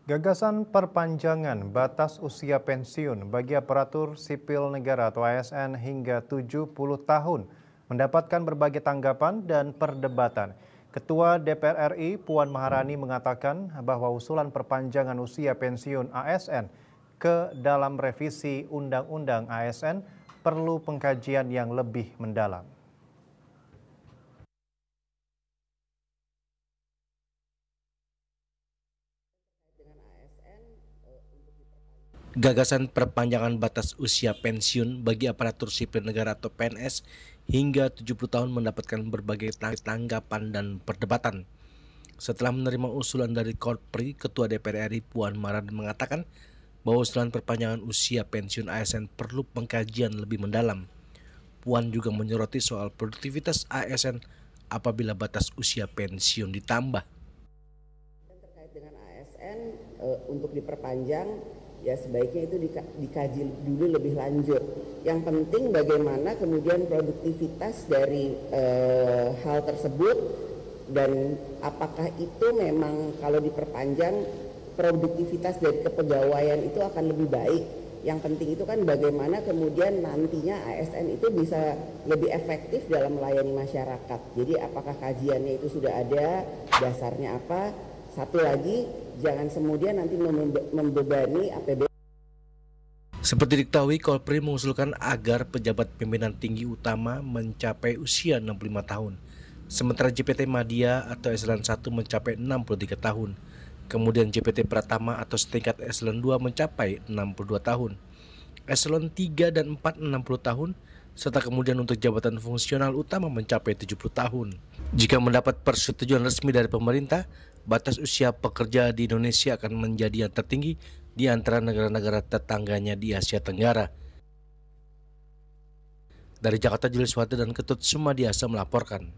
Gagasan perpanjangan batas usia pensiun bagi aparatur sipil negara atau ASN hingga 70 tahun mendapatkan berbagai tanggapan dan perdebatan. Ketua DPR RI Puan Maharani mengatakan bahwa usulan perpanjangan usia pensiun ASN ke dalam revisi Undang-Undang ASN perlu pengkajian yang lebih mendalam. Gagasan perpanjangan batas usia pensiun bagi aparatur sipil negara atau PNS hingga 70 tahun mendapatkan berbagai tanggapan dan perdebatan. Setelah menerima usulan dari Korpri, Ketua DPR RI Puan Maharani mengatakan bahwa usulan perpanjangan usia pensiun ASN perlu pengkajian lebih mendalam. Puan juga menyoroti soal produktivitas ASN apabila batas usia pensiun ditambah. Terkait dengan ASN untuk diperpanjang, ya sebaiknya itu dikaji dulu lebih lanjut. Yang penting bagaimana kemudian produktivitas dari hal tersebut dan apakah itu memang kalau diperpanjang produktivitas dari kepegawaian itu akan lebih baik. Yang penting itu kan bagaimana kemudian nantinya ASN itu bisa lebih efektif dalam melayani masyarakat. Jadi apakah kajiannya itu sudah ada, dasarnya apa? Satu lagi, jangan kemudian nanti membebani APBN. Seperti diketahui, Korpri mengusulkan agar pejabat pimpinan tinggi utama mencapai usia 65 tahun. Sementara JPT Madya atau Eselon 1 mencapai 63 tahun. Kemudian JPT Pratama atau setingkat Eselon 2 mencapai 62 tahun. Eselon 3 dan 4 60 tahun, serta kemudian untuk jabatan fungsional utama mencapai 70 tahun. Jika mendapat persetujuan resmi dari pemerintah, batas usia pekerja di Indonesia akan menjadi yang tertinggi di antara negara-negara tetangganya di Asia Tenggara. Dari Jakarta, Julius Wate dan Ketut Sumadiasa melaporkan.